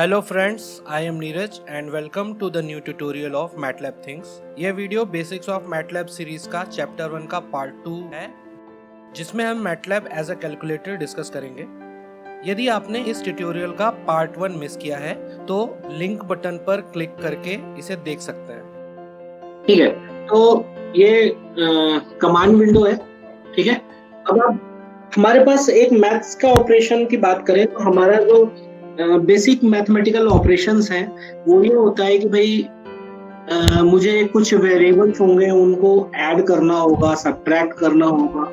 Hello friends, I am Neeraj and welcome to the new tutorial of MATLAB things. यह video basics of MATLAB series का chapter 1 का part 2 है, जिसमें हम MATLAB as a calculator discuss करेंगे। यदि आपने इस ट्यूटोरियल का पार्ट 1 मिस किया है तो लिंक बटन पर क्लिक करके इसे देख सकते हैं। ठीक है, तो ये कमांड विंडो है। ठीक है, अब आप हमारे पास एक मैथ्स का ऑपरेशन की बात करें तो हमारा जो बेसिक मैथमेटिकल ऑपरेशंस हैं वो ये होता है कि भाई मुझे कुछ वेरिएबल्स होंगे, उनको ऐड करना होगा, सब्ट्रैक्ट करना होगा,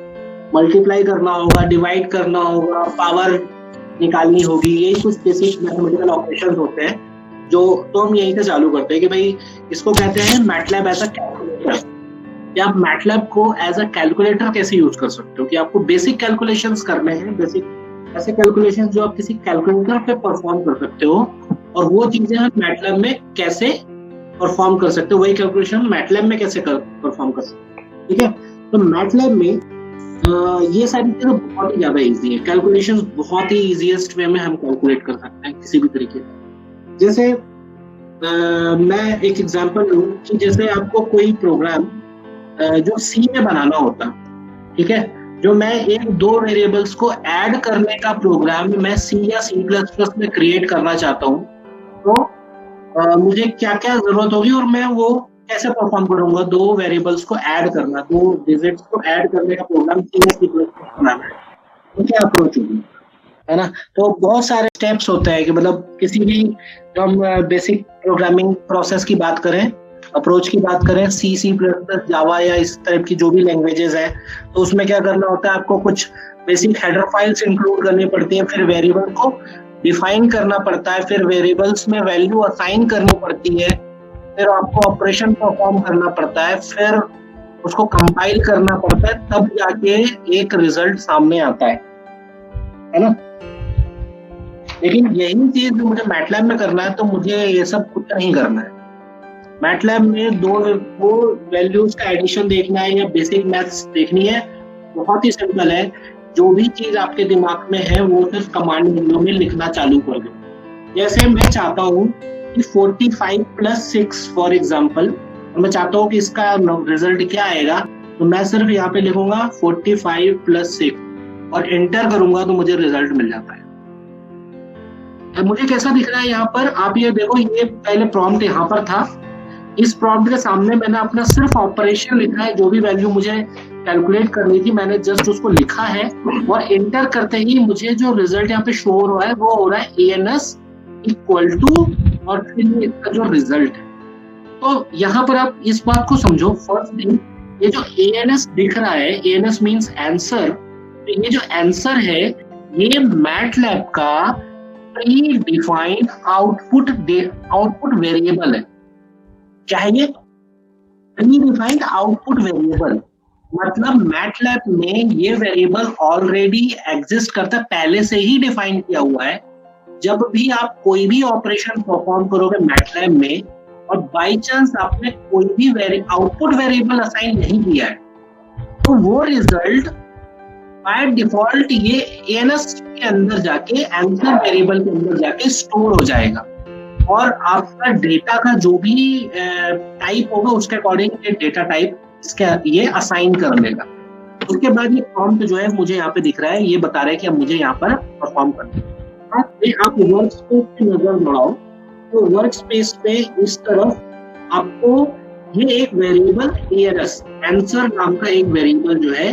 मल्टीप्लाई करना होगा, डिवाइड करना होगा, पावर निकालनी होगी। यही कुछ बेसिक मैथमेटिकल ऑपरेशंस होते हैं जो तो हम यहीं से चालू करते हैं कि भाई इसको कहते हैं मैटलैब एज अ कैलकुलेटर। या आप मैटलैब को एज अ कैलकुलेटर कैसे यूज कर सकते हो कि आपको बेसिक कैलकुलेशंस करने हैं, बेसिक ऐसे कैलकुलेशंस जो आप किसी कैलकुलेटर पे परफॉर्म कर सकते हो, और वो चीजें आप मैटलैब में कैसे परफॉर्म कर सकते हो, वही कैलकुलेशन मैटलैब में कैसे परफॉर्म कर सकते हो। ठीक है, तो मैटलैब में ये सारी चीजें बहुत ही ज्यादा इजी है। कैलकुलेशंस बहुत ही इजीएस्ट वे में हम कैलकुलेट कर सकते हैं किसी भी तरीके से। जैसे मैं एक एग्जांपल लूं कि जैसे आपको कोई प्रोग्राम जो सी में बनाना होता, ठीक है, जो मैं एक दो वेरिएबल्स को ऐड करने का प्रोग्राम मैं सी या C++ में क्रिएट करना चाहता हूँ, तो मुझे क्या क्या जरूरत होगी और मैं वो कैसे परफॉर्म करूंगा। दो वेरिएबल्स को ऐड करना, दो डिजिट्स को ऐड करने का प्रोग्राम सी या C++ बनाना है, तो क्या अप्रोच होगी, है ना। तो बहुत सारे स्टेप्स होते हैं कि मतलब किसी भी जो हम बेसिक प्रोग्रामिंग प्रोसेस की बात करें, अप्रोच की बात करें, C++, जावा या इस टाइप की जो भी लैंग्वेजेस है, तो उसमें क्या करना होता है, आपको कुछ बेसिक हेडर फाइल्स इंक्लूड करनी पड़ती है, फिर वेरिएबल को डिफाइन करना पड़ता है, फिर वेरिएबल्स में वैल्यू असाइन करनी पड़ती है, फिर आपको ऑपरेशन परफॉर्म करना पड़ता है, फिर उसको कंपाइल करना पड़ता है, तब जाके एक रिजल्ट सामने आता है ना। लेकिन यही चीज जो मुझे मैटलैब में करना है, तो मुझे ये सब कुछ नहीं करना है। मैटलैब में दो वैल्यूज का एडिशन देखना है या बेसिक मैथ्स देखनी है, बहुत ही सिंपल है। जो भी चीज आपके दिमाग में है वो सिर्फ कमांड विंडो में लिखना चालू कर दो। जैसे मैं चाहता हूँ कि 45 + 6 फॉर एग्जाम्पल, और मैं चाहता हूँ कि इसका रिजल्ट क्या आएगा, तो मैं सिर्फ यहाँ पे लिखूंगा 45 + 6 और एंटर करूंगा तो मुझे रिजल्ट मिल जाता है। अब मुझे कैसा दिख रहा है यहाँ पर, आप ये देखो, ये पहले प्रॉम्प्ट यहाँ पर था, इस प्रॉम्प्ट के सामने मैंने अपना सिर्फ ऑपरेशन लिखा है, जो भी वैल्यू मुझे कैलकुलेट करनी थी मैंने जस्ट उसको लिखा है, और एंटर करते ही मुझे जो रिजल्ट यहाँ पे शो हो रहा है वो हो रहा है ANS = और फिर इसका जो रिजल्ट है। तो यहाँ पर आप इस बात को समझो, फर्स्ट थिंग, ये जो ANS दिख रहा है, ANS मीन्स आंसर, तो ये जो आंसर है ये मैटलैब का प्री डिफाइंड आउटपुट वेरिएबल है। चाहिए प्री डिफाइंड आउटपुट वेरिएबल, मतलब मैटलैब में ये वेरिएबल ऑलरेडी एग्जिस्ट करता है, पहले से ही डिफाइन किया हुआ है। जब भी आप कोई भी ऑपरेशन परफॉर्म करोगे मैटलैब में और बाय चांस आपने कोई भी आउटपुट वेरिएबल असाइन नहीं किया है, तो वो रिजल्ट बाय डिफॉल्ट ये ANS के अंदर जाके, आंसर वेरिएबल के अंदर जाके स्टोर हो जाएगा, और आपका डेटा का जो भी टाइप होगा उसके अकॉर्डिंग ये डेटा टाइप इसके ये असाइन कर लेगा। उसके बाद ये प्रॉम्प्ट जो है मुझे यहाँ पे दिख रहा है, ये बता रहा है कि अब मुझे यहाँ पर परफॉर्म करना है। आप वर्क स्पेस पे नजर बढ़ाओ, तो वर्क स्पेस पे इस तरफ आपको ये एक वेरिएबल ANS, आंसर नाम का एक वेरिएबल जो है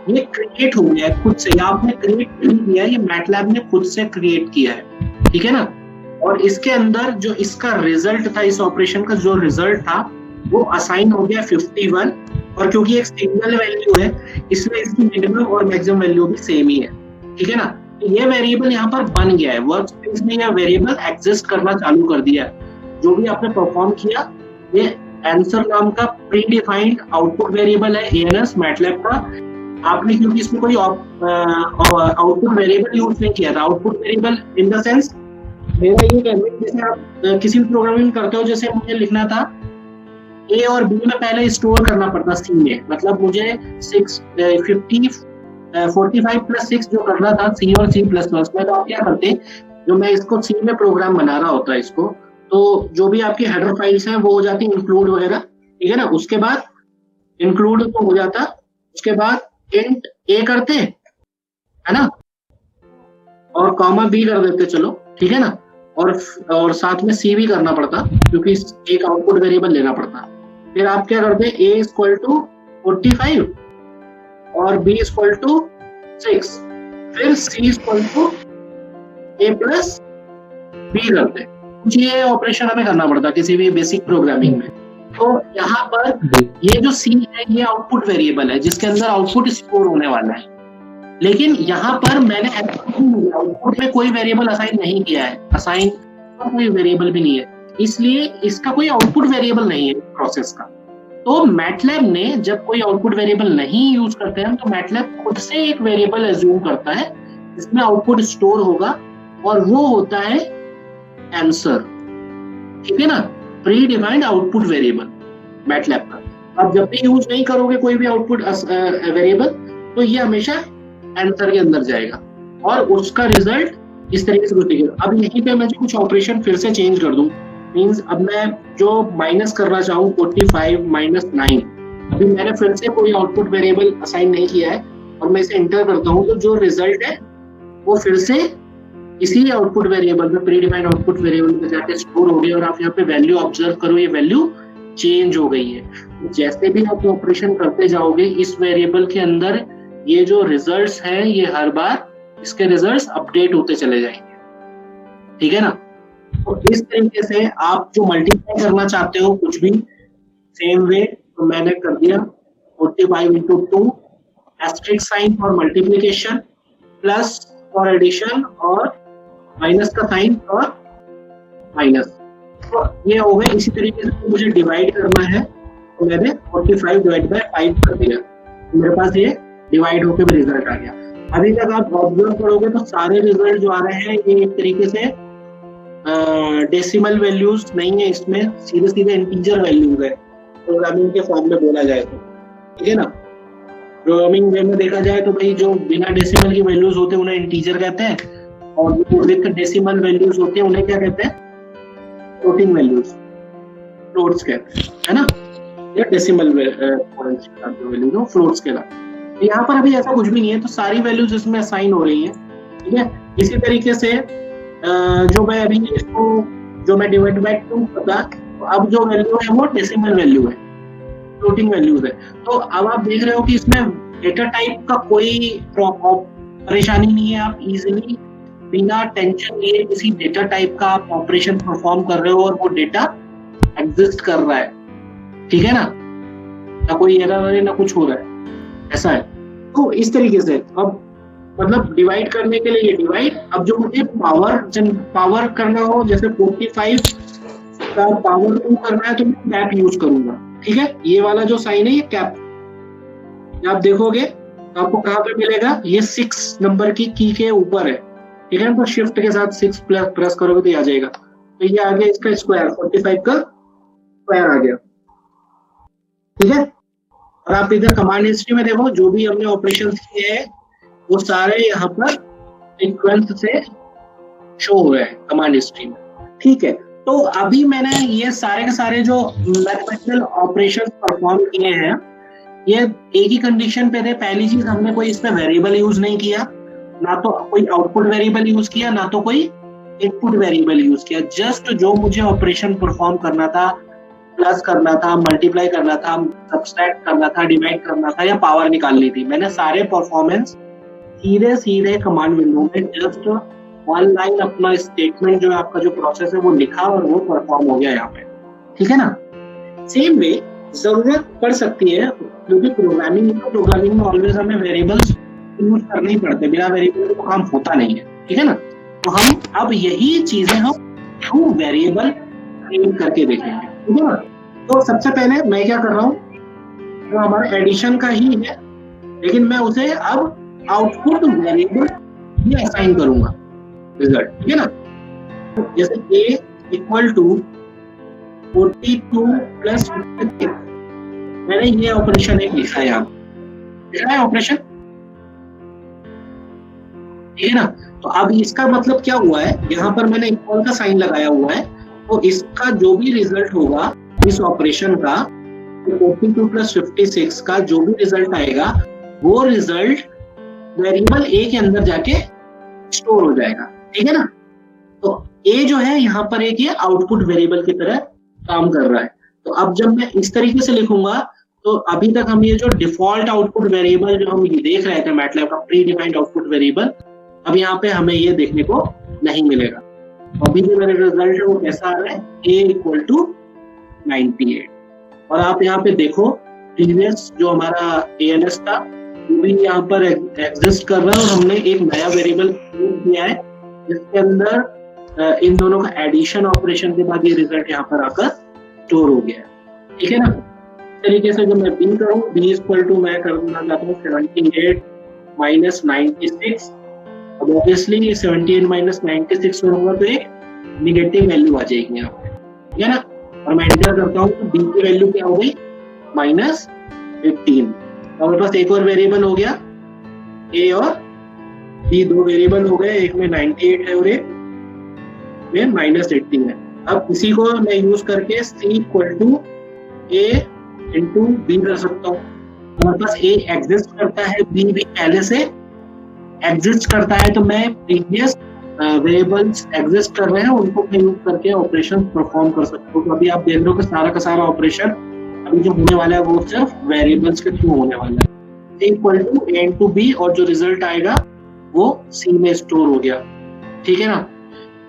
ये क्रिएट हो गया है खुद से। आपने क्रिएट नहीं किया, ये मैटलैब ने खुद से क्रिएट किया है, ठीक है ना। और इसके अंदर जो इसका रिजल्ट था, इस ऑपरेशन का जो रिजल्ट था वो असाइन हो गया 51, और क्योंकि एक सिंगल वैल्यू है इसलिए इसकी मिनिमम और मैक्सिमम वैल्यू भी सेम ही है, ठीक है ना। तो ये वेरिएबल यहाँ पर बन गया है, वर्क स्पेस में यह वेरिएबल एग्जिस्ट करना चालू कर दिया है। जो भी आपने परफॉर्म किया, ये आंसर नाम का प्री डिफाइंड आउटपुट वेरिएबल है ANS मैटलैब का। आपने क्योंकि इसमें कोई आउटपुट वेरिएबल यूज नहीं किया था, output variable in the sense, मेरा ये कहना है जैसे आप किसी भी प्रोग्रामिंग करते हो, जैसे मुझे लिखना था A और B में पहले स्टोर करना पड़ता C में, मतलब मुझे 45 + 6 जो करना था C और C++ में, तो आप क्या करते, जो मैं इसको सी में प्रोग्राम बना रहा होता है इसको, तो जो भी आपकी हेडर फाइल्स हैं वो हो जाती है इंक्लूड वगैरह, ठीक है ना। उसके बाद इंक्लूड तो हो जाता, उसके बाद इंट ए करते है ना, और कॉमा बी कर देते, चलो ठीक है ना, और साथ में सी भी करना पड़ता क्योंकि एक आउटपुट वेरिएबल लेना पड़ता। फिर आप क्या करते, ए इक्वल टू 45 और बी इक्वल टू 6, फिर C equal to A plus B करते। कुछ ये ऑपरेशन हमें करना पड़ता किसी भी बेसिक प्रोग्रामिंग में। तो यहाँ पर ये जो सी है ये आउटपुट वेरिएबल है जिसके अंदर आउटपुट स्टोर होने वाला है, लेकिन यहाँ पर मैंने आउटपुट में कोई वेरिएबल असाइन नहीं किया है, असाइन कोई वेरिएबल भी नहीं है, इसलिए इसका कोई आउटपुट वेरिएबल नहीं है प्रोसेस का। तो मैटलैब ने जब कोई आउटपुट वेरिएबल नहीं यूज करते हैं तो मैटलैब खुद से एक वेरिएबल एज्यूम करता है जिसमें आउटपुट स्टोर होगा और वो होता है आंसर, ठीक है ना, pre defined output variable MATLAB का। अब जब भी यूज नहीं करोगे कोई भी आउटपुट वेरिएबल तो ये हमेशा आंसर के अंदर जाएगा और उसका रिजल्ट इस तरीके से दिखेगा। अब यहीं पे मैं जो कुछ ऑपरेशन फिर से चेंज कर दूं, मींस अब मैं जो माइनस करना चाहूँ 45 माइनस 9, अभी मैंने फिर से कोई आउटपुट वेरिएबल असाइन नहीं किया है और मैं इसे एंटर करता हूँ तो जो रिजल्ट है वो फिर से इसी आउटपुट वेरिएबल में, प्री डिफाइंड आउटपुट वेरिएबल में जाके स्टोर हो गई और आप यहाँ पे वैल्यू ऑब्जर्व करो, ये वैल्यू चेंज हो गई है। जैसे भी आप ऑपरेशन करते जाओगे इस वेरिएबल के अंदर ये जो रिजल्ट्स हैं ये हर बार इसके रिजल्ट्स अपडेट होते चले जाएंगे, ठीक है ना। तो इस तरीके से आप जो मल्टीप्लाई करना चाहते हो कुछ भी सेम वे, तो मैंने कर दिया 45 into 2 asterisk sign for multiplication, plus for addition और माइनस का साइन फॉर माइनस। तो ये हो गए। इसी तरीके से मुझे डिवाइड करना है तो मैंने 45 डिवाइड बाय 5 कर दिया, मेरे पास ये डिवाइड होकर भी रिजल्ट आ गया। अभी तक आप ऑब्जर्व करोगे तो सारे रिजल्ट जो आ रहे हैं ये एक तरीके से डेसिमल वैल्यूज नहीं है, इसमें सीधे सीधे इंटीजर वैल्यूज है प्रोग्रामिंग के फॉर्म में बोला जाए तो, ठीक है ना। प्रोग्रामिंग वे में देखा जाए तो भाई जो बिना डेसिमल की वैल्यूज होते हैं उन्हें इंटीजर कहते हैं और जो विद डेसिमल वैल्यूज होते हैं उन्हें क्या कहते हैं, फ्लोटिंग वैल्यूज, फ्लोट्स कहते हैं, है ना, या डेसिमल वैल्यूज हो फ्लोट्स कहलाते। यहाँ पर अभी ऐसा कुछ भी नहीं है तो सारी वैल्यूज इसमें असाइन हो रही है, ठीक है। इसी तरीके से जो मैं अभी इसको जो मैं डिवाइड बाय 2 करता, तो अब जो वैल्यू है वो डेसिमल वैल्यू है, फ्लोटिंग वैल्यूज है। तो अब आप देख रहे हो कि इसमें डेटा टाइप का कोई परेशानी नहीं है, आप इजीली बिना टेंशन लिए किसी डेटा टाइप का आप ऑपरेशन परफॉर्म कर रहे हो और वो डेटा एग्जिस्ट कर रहा है, ठीक है ना, ना कोई एरर है ना कुछ हो रहा है, ऐसा है। तो इस तरीके से अब मतलब डिवाइड करने के लिए ये डिवाइड, अब जो मुझे पावर करना हो जैसे 45 का पावर 2 करना है तो मैं कैप यूज करूंगा, ठीक है। ये वाला जो साइन है ये कैप, आप देखोगे तो आपको कहाँ पे मिलेगा, ये 6 नंबर की की के ऊपर है, ठीक है। तो शिफ्ट के साथ 6 प्रेस करोगे तो ये आ जाएगा, तो ये आ गया इसका स्क्वायर, 45 का स्क्वायर आ गया, ठीक है। और आप इधर कमांड हिस्ट्री में देखो जो भी हमने ऑपरेशन किए हैं वो सारे यहाँ पर सीक्वेंस से शो हुए हैं कमांड हिस्ट्री में, ठीक है। तो अभी मैंने ये सारे के सारे जो मैथमेटिकल ऑपरेशंस परफॉर्म किए हैं ये एक ही कंडीशन पे थे। पहली चीज, हमने कोई इसमें वेरिएबल यूज नहीं किया, ना तो कोई आउटपुट वेरिएबल यूज किया ना तो कोई इनपुट वेरिएबल यूज किया। जस्ट जो मुझे ऑपरेशन परफॉर्म करना था, प्लस करना था, मल्टीप्लाई करना था, सब्सट्रैक्ट करना था, डिवाइड करना था या पावर निकालनी थी, मैंने सारे परफॉर्मेंस सीधे सीधे कमांड विंडो में जस्ट वन लाइन अपना स्टेटमेंट जो है आपका जो प्रोसेस है वो लिखा और वो परफॉर्म हो गया यहाँ पे, ठीक है ना। सेम वे जरूरत पड़ सकती है क्योंकि प्रोग्रामिंग में ऑलवेज हमें वेरिएबल्स यूज करने ही पड़ते हैं, बिना वेरिएबल का काम होता नहीं है, ठीक है ना। तो हम अब यही चीजें हम थ्रू वेरिएबल क्रिएट करके देखेंगे, ठीक है ना। तो सबसे पहले मैं क्या कर रहा हूँ, जो हमारा एडिशन का ही है लेकिन मैं उसे अब आउटपुट वेरिएबल भी असाइन करूंगा रिजल्ट, ठीक है ना। जैसे a इक्वल टू 42 प्लस 56, मैंने ये ऑपरेशन एक लिखा है यहाँ, लिखा है ऑपरेशन, ठीक है ना। तो अब इसका मतलब क्या हुआ है, यहाँ पर मैंने इक्वल का साइन लगाया हुआ है, तो इसका जो भी रिजल्ट होगा इस ऑपरेशन का, 42 प्लस 56 का जो भी रिजल्ट आएगा, वो रिजल्ट वेरिएबल ए के अंदर जाके स्टोर हो जाएगा, ठीक है ना। तो ए जो है यहाँ पर एक ये आउटपुट वेरिएबल की तरह काम कर रहा है। तो अब जब मैं इस तरीके से लिखूंगा, तो अभी तक हम ये जो डिफॉल्ट आउटपुट वेरिएबल जो हम ये देख रहे थे मैटलैब का प्री डिफाइंड आउटपुट वेरिएबल, अब यहाँ पे हमें ये देखने को नहीं मिलेगा। अभी जो मेरा रिजल्ट है वो कैसा आ रहा है, a इक्वल टू 98। और आप यहाँ पे देखो प्रीवियस जो हमारा ALS था वो भी यहाँ पर एग्जिस्ट कर रहा है, और हमने एक नया वेरिएबल दिया है जिसके अंदर इन दोनों का एडिशन ऑपरेशन के बाद ये रिजल्ट यहाँ पर आकर स्टोर हो गया है, ठीक है ना। इस तरीके से जब मैं b करूँ, b इक्वल टू मैं करना चाहता हूँ 78 माइनस 96। अब ऑब्वियसली 78 माइनस 96 करूंगा तो एक निगेटिव वैल्यू आ जाएगी यहाँ पे, ठीक है ना। और मैं एंटर करता हूँ तो b की वैल्यू क्या हो गई, माइनस 15। हमारे पास एक और वेरिएबल हो गया a और b, दो वेरिएबल हो गए, एक में 98 है और एक में माइनस 18 है। अब इसी को मैं यूज करके c equal to a into B कर सकता हूँ। हमारे पास a एग्जिस्ट करता है, b भी पहले से एग्जिस्ट करता है, तो मैं प्रीवियस वेरिएबल्स एग्जिस्ट कर रहे हैं उनको मैं यूज करके ऑपरेशन परफॉर्म कर सकता हूँ। तो अभी आप देख रहे हो कि सारा का सारा ऑपरेशन अभी जो होने वाला है वो सिर्फ वेरिएबल्स के थ्रू होने वाला है। Equal to a into B, और जो रिजल्ट आएगा वो c में स्टोर हो गया, ठीक है ना।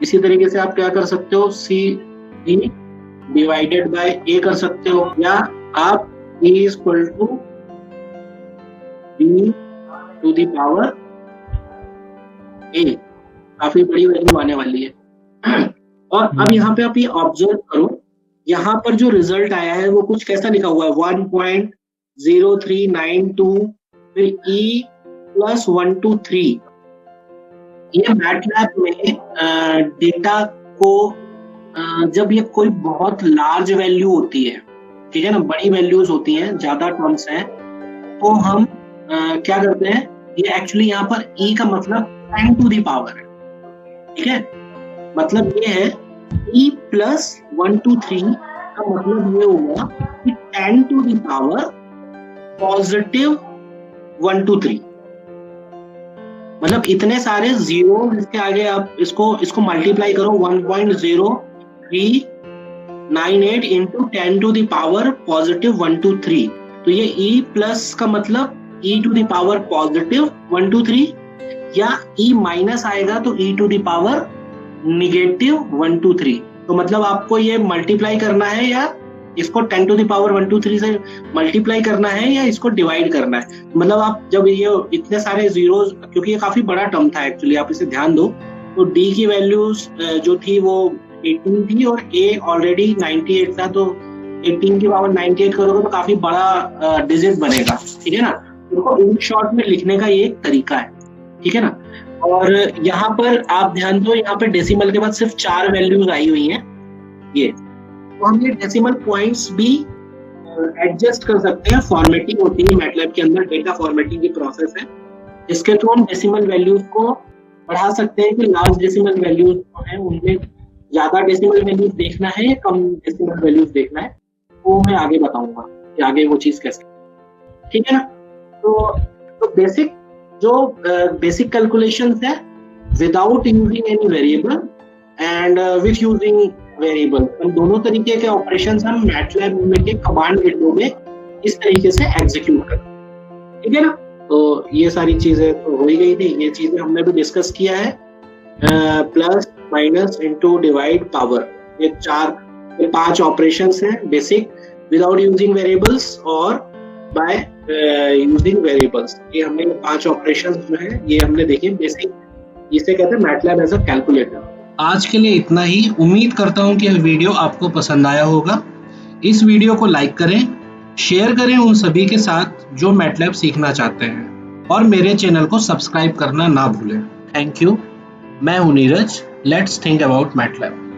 इसी तरीके से आप क्या कर सकते हो, c b divided by a कर सकते हो, या आप a equal to b to the power a, काफी बड़ी वैल्यू आने वाली है। और अब यहाँ पे आप ये ऑब्जर्व करो, यहाँ पर जो रिजल्ट आया है वो कुछ कैसा लिखा हुआ है, 1.0392 फिर e प्लस 123। ये मैटलैब में डेटा को जब ये कोई बहुत लार्ज वैल्यू होती है, ठीक है ना, बड़ी वैल्यूज होती हैं, ज्यादा टर्म्स हैं, तो हम क्या करते हैं, ये एक्चुअली यहाँ पर e का मतलब 10 टू द पावर है, ठीक है। मतलब ये है e प्लस 123 का मतलब ये होगा कि 10 टू द पावर पॉजिटिव 123। मतलब इतने सारे जीरो, इसके आगे आप इसको मल्टीप्लाई करो, 1.0398 into 10 to the power positive 123। तो ये e प्लस का मतलब e to the power positive 123, या e माइनस आएगा तो e to the power negative 123। तो मतलब आपको ये मल्टीप्लाई करना है, या इसको 10 टू द पावर 123 से मल्टीप्लाई करना है, या इसको डिवाइड करना है। मतलब आप जब ये इतने सारे जीरोस, क्योंकि ये काफी बड़ा टर्म था एक्चुअली, आप इसे ध्यान दो, तो d की वैल्यूज जो थी वो 18 थी और a ऑलरेडी 98 था, तो 18 की पावर 98 करोगे तो काफी बड़ा डिजिट बनेगा, ठीक है ना। उनको इन शॉर्ट में लिखने का ये एक तरीका है, ठीक है ना। और यहाँ पर आप ध्यान दो, यहाँ पे डेसिमल के बाद सिर्फ 4 वैल्यूज आई हुई हैं ये, तो हम ये डेसिमल पॉइंट्स भी एडजस्ट कर सकते हैं। फॉर्मेटिंग होती है मैटलैब के अंदर, डेटा फॉर्मेटिंग की प्रोसेस है, इसके थ्रू हम डेसिमल वैल्यूज को बढ़ा सकते हैं कि लार्ज डेसिमल वैल्यूज जो है उनमें ज्यादा डेसिमल वैल्यूज देखना है या कम डेसिमल वैल्यूज देखना है, वो मैं आगे बताऊंगा कि आगे वो चीज कैसे, ठीक है ना। तो बेसिक जो बेसिक कैलकुलेशंस है without using any variable and with using variable, हम दोनों तरीके के ऑपरेशंस हम मैटलैब में के कमांड विंडो में इस तरीके से एग्जीक्यूट करते हैं, ठीक है ना। तो ये सारी चीजें तो हो ही गई थी, ये चीजें हमने भी डिस्कस किया है। Plus minus into divide power, ये 5 ऑपरेशंस हैं बेसिक, विदाउट यूजिंग वेरिएबल्स और बाय यूजिंग वेरिएबल्स। ये हमने 5 ऑपरेशंस जो है ये हमने देखे बेसिक, इसे कहते हैं मैटलैब एज अ कैलकुलेटर। आज के लिए इतना ही। उम्मीद करता हूँ कि यह वीडियो आपको पसंद आया होगा। इस वीडियो को लाइक करें, शेयर करें उन सभी के साथ जो मैटलैब सीखना चाहते हैं, और मेरे चैनल को सब्सक्राइब करना ना भूलें। Thank you. मैं हूँ Neeraj. Let's think about MATLAB.